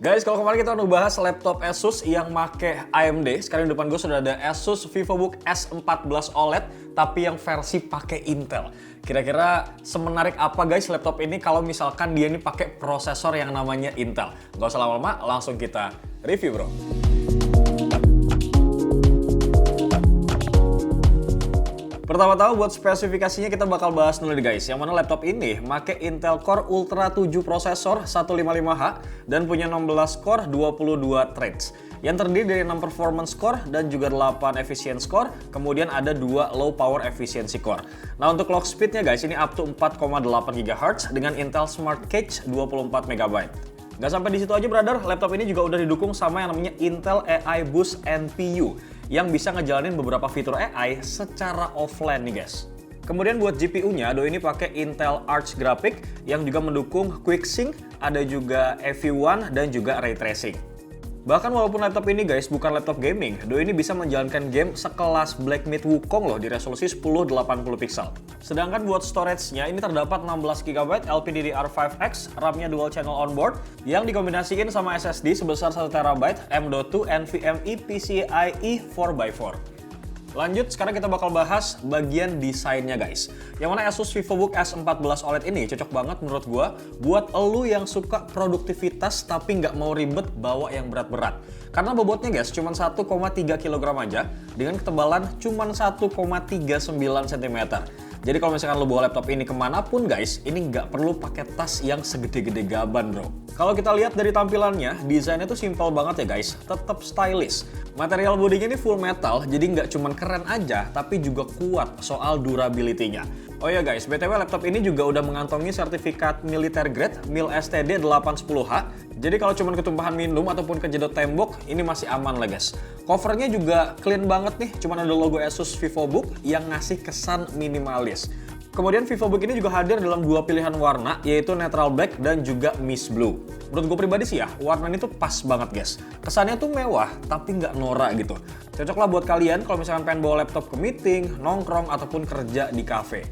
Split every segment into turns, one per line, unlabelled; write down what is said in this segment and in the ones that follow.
Guys, kalau kemarin kita udah bahas laptop Asus yang make AMD, sekarang di depan gue sudah ada Asus VivoBook S14 OLED, tapi yang versi pakai Intel. Kira-kira semenarik apa guys laptop ini kalau misalkan dia ini pakai prosesor yang namanya Intel? Gak usah lama-lama, langsung kita review bro. Pertama-tama buat spesifikasinya kita bakal bahas dulu nih guys. Yang mana laptop ini make Intel Core Ultra 7 prosesor 155H dan punya 16 core 22 threads. Yang terdiri dari 6 performance core dan juga 8 efficiency core, kemudian ada 2 low power efficiency core. Nah untuk clock speednya guys ini up to 4,8 GHz dengan Intel Smart Cache 24 MB. Gak sampai di situ aja brother, laptop ini juga udah didukung sama yang namanya Intel AI Boost NPU yang bisa ngejalanin beberapa fitur AI secara offline nih guys. Kemudian buat GPU-nya, doi ini pakai Intel Arch Graphics yang juga mendukung QuickSync, ada juga EV1 dan juga Ray Tracing. Bahkan walaupun laptop ini guys bukan laptop gaming, doi ini bisa menjalankan game sekelas Black Myth Wukong loh di resolusi 1080 pixel. Sedangkan buat storage-nya ini terdapat 16 GB LPDDR5X, RAM-nya dual channel onboard yang dikombinasikan sama SSD sebesar 1 TB M.2 NVMe PCIe 4x4. Lanjut, sekarang kita bakal bahas bagian desainnya guys. Yang mana Asus VivoBook S14 OLED ini cocok banget menurut gua buat elu yang suka produktivitas tapi nggak mau ribet bawa yang berat-berat. Karena bobotnya guys cuma 1,3 kg aja dengan ketebalan cuma 1,39 cm. Jadi kalau misalkan lo bawa laptop ini kemanapun guys, ini nggak perlu pakai tas yang segede-gede gaban bro. Kalau kita lihat dari tampilannya, desainnya tuh simpel banget ya guys, tetap stylish. Material bodinya ini full metal, jadi nggak cuman keren aja, tapi juga kuat soal durability-nya. Oh ya guys, BTW laptop ini juga udah mengantongi sertifikat militer grade MIL STD 810H. Jadi kalau cuman ketumpahan minum ataupun kejedot tembok, ini masih aman lah guys. Covernya juga clean banget nih, cuman ada logo Asus VivoBook yang ngasih kesan minimalis. Kemudian VivoBook ini juga hadir dalam 2 pilihan warna, yaitu Neutral Black dan juga Mist Blue. Menurut gue pribadi sih ya, warna ini tuh pas banget guys. Kesannya tuh mewah, tapi nggak norak gitu. Cocok lah buat kalian kalau misalkan pengen bawa laptop ke meeting, nongkrong, ataupun kerja di cafe.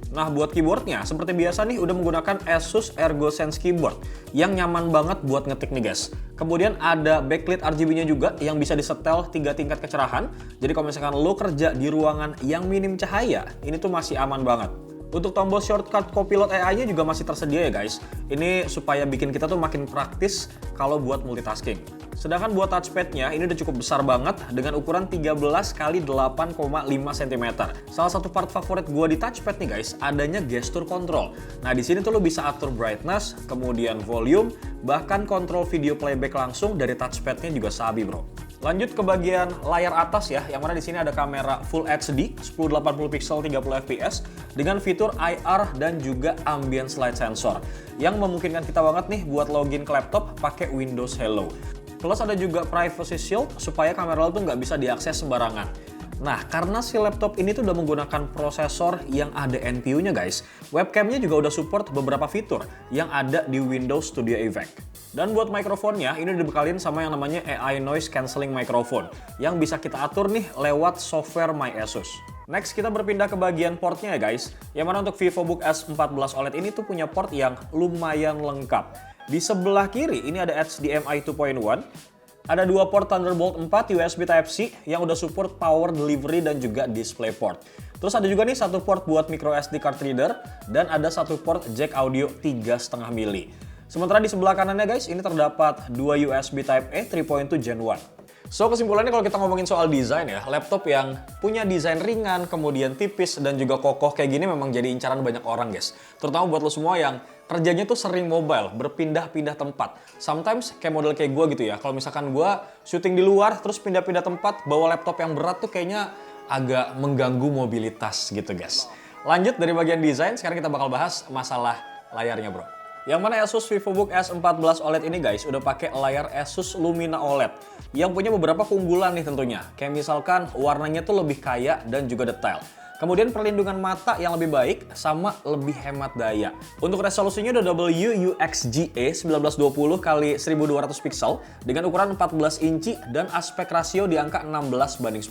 Nah buat keyboardnya, seperti biasa nih udah menggunakan Asus ErgoSense Keyboard yang nyaman banget buat ngetik nih guys. Kemudian ada backlit RGB-nya juga yang bisa disetel 3 tingkat kecerahan. Jadi kalau misalkan lo kerja di ruangan yang minim cahaya, ini tuh masih aman banget. Untuk tombol shortcut Copilot AI-nya juga masih tersedia ya guys. Ini supaya bikin kita tuh makin praktis kalau buat multitasking. Sedangkan buat touchpad-nya ini udah cukup besar banget dengan ukuran 13 x 8,5 cm. Salah satu part favorit gua di touchpad nih guys, adanya gesture control. Nah di sini tuh lo bisa atur brightness, kemudian volume, bahkan kontrol video playback langsung dari touchpad-nya juga sabi bro. Lanjut ke bagian layar atas ya, yang mana di sini ada kamera Full HD 1080 pixel 30 fps dengan fitur IR dan juga ambient light sensor yang memungkinkan kita banget nih buat login ke laptop pakai Windows Hello. Plus ada juga Privacy Shield supaya kamera lo tuh nggak bisa diakses sembarangan. Nah, karena si laptop ini tuh udah menggunakan prosesor yang ada NPU-nya guys, webcamnya juga udah support beberapa fitur yang ada di Windows Studio Effect. Dan buat mikrofonnya, ini dibekalin sama yang namanya AI Noise Cancelling Microphone yang bisa kita atur nih lewat software My Asus. Next, kita berpindah ke bagian portnya ya guys, yang mana untuk VivoBook S14 OLED ini tuh punya port yang lumayan lengkap. Di sebelah kiri ini ada HDMI 2.1, ada 2 port Thunderbolt 4 USB Type-C yang udah support power delivery dan juga display port. Terus ada juga nih 1 port buat micro SD card reader dan ada 1 port jack audio 3,5 mili. Sementara di sebelah kanannya guys, ini terdapat 2 USB Type-A 3.2 Gen 1. So kesimpulannya kalau kita ngomongin soal desain ya, laptop yang punya desain ringan, kemudian tipis dan juga kokoh kayak gini memang jadi incaran banyak orang guys. Terutama buat lo semua yang kerjanya tuh sering mobile, berpindah-pindah tempat. Sometimes kayak model kayak gue gitu ya, kalau misalkan gue syuting di luar terus pindah-pindah tempat, bawa laptop yang berat tuh kayaknya agak mengganggu mobilitas gitu guys. Lanjut dari bagian desain, sekarang kita bakal bahas masalah layarnya bro. Yang mana Asus VivoBook S14 OLED ini guys udah pakai layar Asus Lumina OLED yang punya beberapa keunggulan nih tentunya. Kayak misalkan warnanya tuh lebih kaya dan juga detail. Kemudian perlindungan mata yang lebih baik sama lebih hemat daya. Untuk resolusinya udah WUXGA 1920x1200 pixel dengan ukuran 14 inci dan aspek rasio di angka 16:10.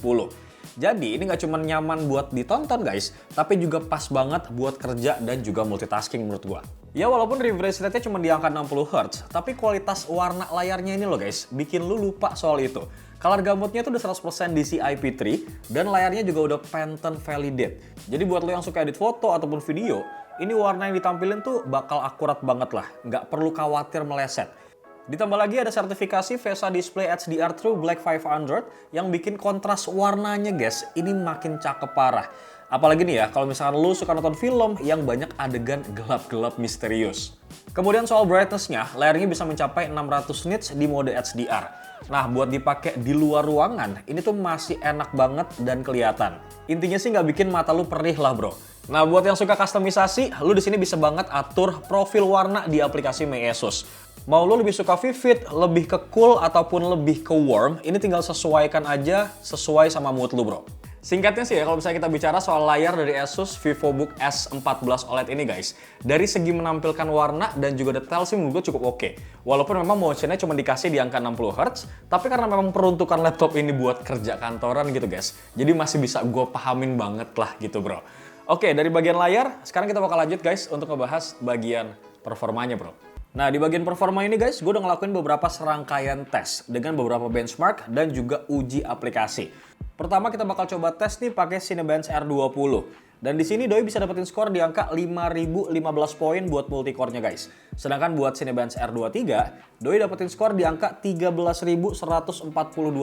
Jadi ini nggak cuma nyaman buat ditonton guys, tapi juga pas banget buat kerja dan juga multitasking menurut gua. Ya walaupun refresh rate-nya cuma di angka 60 Hz, tapi kualitas warna layarnya ini loh guys, bikin lu lupa soal itu. Color gamutnya tuh udah 100% DCI-P3 dan layarnya juga udah Pantone Validate. Jadi buat lo yang suka edit foto ataupun video, ini warna yang ditampilin tuh bakal akurat banget lah, nggak perlu khawatir meleset. Ditambah lagi ada sertifikasi VESA Display HDR True Black 500 yang bikin kontras warnanya guys, ini makin cakep parah. Apalagi nih ya, kalau misalkan lu suka nonton film yang banyak adegan gelap-gelap misterius. Kemudian soal brightness-nya, layarnya bisa mencapai 600 nits di mode HDR. Nah, buat dipakai di luar ruangan, ini tuh masih enak banget dan kelihatan. Intinya sih nggak bikin mata lu perih lah bro. Nah, buat yang suka kustomisasi, lu di sini bisa banget atur profil warna di aplikasi My ASUS. Mau lu lebih suka vivid, lebih ke cool, ataupun lebih ke warm, ini tinggal sesuaikan aja sesuai sama mood lu bro. Singkatnya sih ya, kalau misalnya kita bicara soal layar dari Asus VivoBook S14 OLED ini guys, dari segi menampilkan warna dan juga detail sih menurut gue cukup oke. Walaupun memang motionnya cuma dikasih di angka 60 Hz, tapi karena memang peruntukan laptop ini buat kerja kantoran gitu guys, jadi masih bisa gue pahamin banget lah gitu bro. Oke, dari bagian layar, sekarang kita bakal lanjut guys untuk ngebahas bagian performanya bro. Nah, di bagian performa ini guys, gue udah ngelakuin beberapa serangkaian tes dengan beberapa benchmark dan juga uji aplikasi. Pertama kita bakal coba tes nih pakai Cinebench R20. Dan di sini Doi bisa dapetin skor di angka 5015 poin buat multicore-nya guys. Sedangkan buat Cinebench R23, Doi dapetin skor di angka 13142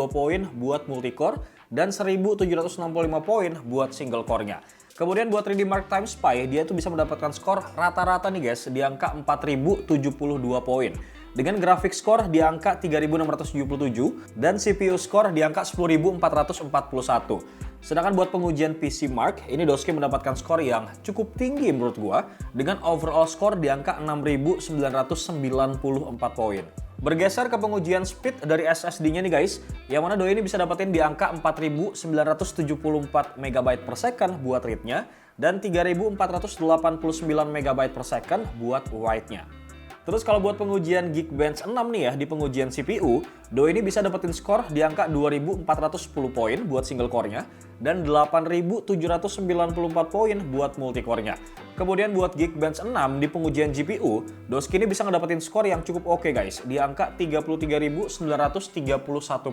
poin buat multicore dan 1765 poin buat single core-nya. Kemudian buat 3D Mark Time Spy, dia tuh bisa mendapatkan skor rata-rata nih guys di angka 4072 poin. Dengan grafik skor di angka 3677 dan CPU skor di angka 10441. Sedangkan buat pengujian PC Mark, ini Doski mendapatkan skor yang cukup tinggi menurut gua dengan overall skor di angka 6994 poin. Bergeser ke pengujian speed dari SSD-nya nih guys, yang mana Doi ini bisa dapetin di angka 4974 MB per second buat read-nya dan 3489 MB per second buat write-nya. Terus kalau buat pengujian Geekbench 6 nih ya, di pengujian CPU, Doi ini bisa dapetin skor di angka 2410 poin buat single core-nya dan 8794 poin buat multicore-nya. Kemudian buat Geekbench 6 di pengujian GPU, Doski ini bisa ngedapetin skor yang cukup oke guys, di angka 33.931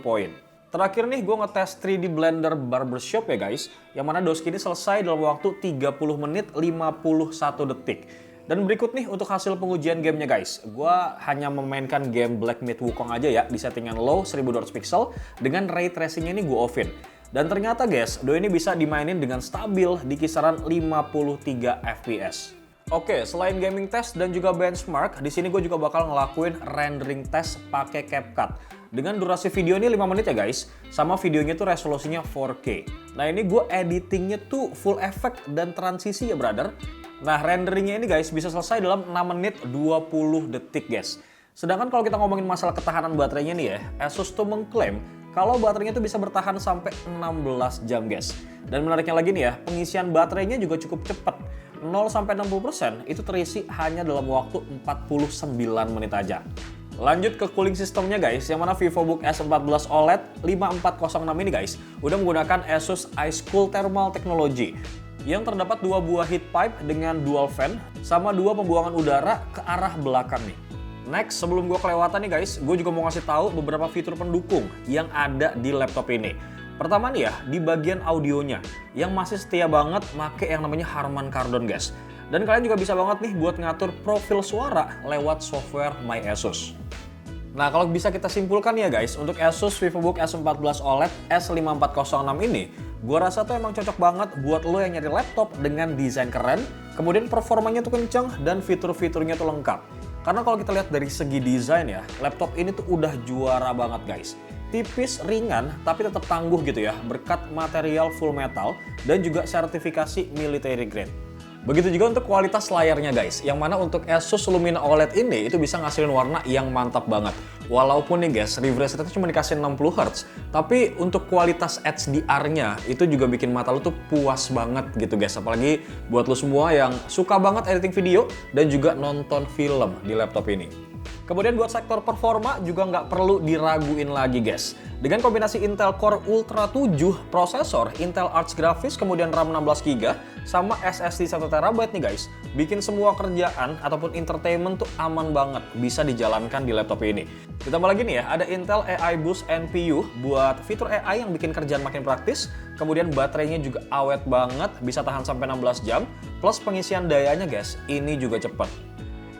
poin. Terakhir nih gue ngetes 3D Blender Barbershop ya guys, yang mana Doski ini selesai dalam waktu 30 menit 51 detik. Dan berikut nih untuk hasil pengujian gamenya guys. Gua hanya memainkan game Black Myth Wukong aja ya di settingan low 1200 pixel dengan ray tracingnya ini gue offin. Dan ternyata guys, Doi ini bisa dimainin dengan stabil di kisaran 53 fps. Oke, selain gaming test dan juga benchmark, di sini gue juga bakal ngelakuin rendering test pakai CapCut. Dengan durasi video ini 5 menit ya guys, sama videonya tuh resolusinya 4K. Nah ini gue editingnya tuh full effect dan transisi ya brother. Nah renderingnya ini guys bisa selesai dalam 6 menit 20 detik guys. Sedangkan kalau kita ngomongin masalah ketahanan baterainya nih ya, Asus tuh mengklaim kalau baterainya tuh bisa bertahan sampai 16 jam guys. Dan menariknya lagi nih ya, pengisian baterainya juga cukup cepat. 0-60% itu terisi hanya dalam waktu 49 menit aja. Lanjut ke cooling systemnya guys, yang mana VivoBook S14 OLED 5406 ini guys udah menggunakan Asus Ice Cool Thermal Technology yang terdapat 2 buah heat pipe dengan dual fan sama 2 pembuangan udara ke arah belakang nih. Next, sebelum gue kelewatan nih guys, gue juga mau ngasih tahu beberapa fitur pendukung yang ada di laptop ini. Pertama nih ya, di bagian audionya yang masih setia banget make yang namanya Harman Kardon guys. Dan kalian juga bisa banget nih buat ngatur profil suara lewat software My ASUS. Nah kalau bisa kita simpulkan ya guys, untuk Asus VivoBook S14 OLED S5406 ini, gua rasa tuh emang cocok banget buat lo yang nyari laptop dengan desain keren, kemudian performanya tuh kenceng dan fitur-fiturnya tuh lengkap. Karena kalau kita lihat dari segi desain ya, laptop ini tuh udah juara banget guys. Tipis, ringan, tapi tetap tangguh gitu ya, berkat material full metal dan juga sertifikasi military grade. Begitu juga untuk kualitas layarnya guys, yang mana untuk Asus Lumina OLED ini itu bisa ngasilin warna yang mantap banget. Walaupun nih guys, refresh rate cuma dikasih 60 Hz, tapi untuk kualitas HDR-nya itu juga bikin mata lu tuh puas banget gitu guys. Apalagi buat lu semua yang suka banget editing video dan juga nonton film di laptop ini. Kemudian buat sektor performa juga nggak perlu diraguin lagi guys. Dengan kombinasi Intel Core Ultra 7 prosesor, Intel Arch Graphics, kemudian RAM 16GB, sama SSD 1TB nih guys, bikin semua kerjaan ataupun entertainment tuh aman banget, bisa dijalankan di laptop ini. Ditambah lagi nih ya, ada Intel AI Boost NPU buat fitur AI yang bikin kerjaan makin praktis, kemudian baterainya juga awet banget, bisa tahan sampai 16 jam, plus pengisian dayanya guys, ini juga cepet.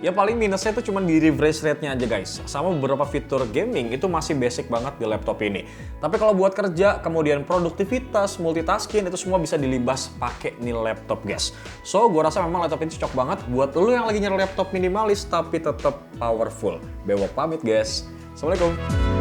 Ya paling minusnya itu cuma di refresh rate-nya aja guys. Sama beberapa fitur gaming itu masih basic banget di laptop ini. Tapi kalau buat kerja, kemudian produktivitas, multitasking itu semua bisa dilibas pakai nih laptop guys. So, gue rasa memang laptop ini cocok banget buat lo yang lagi nyari laptop minimalis tapi tetap powerful. Bewok pamit guys. Assalamualaikum.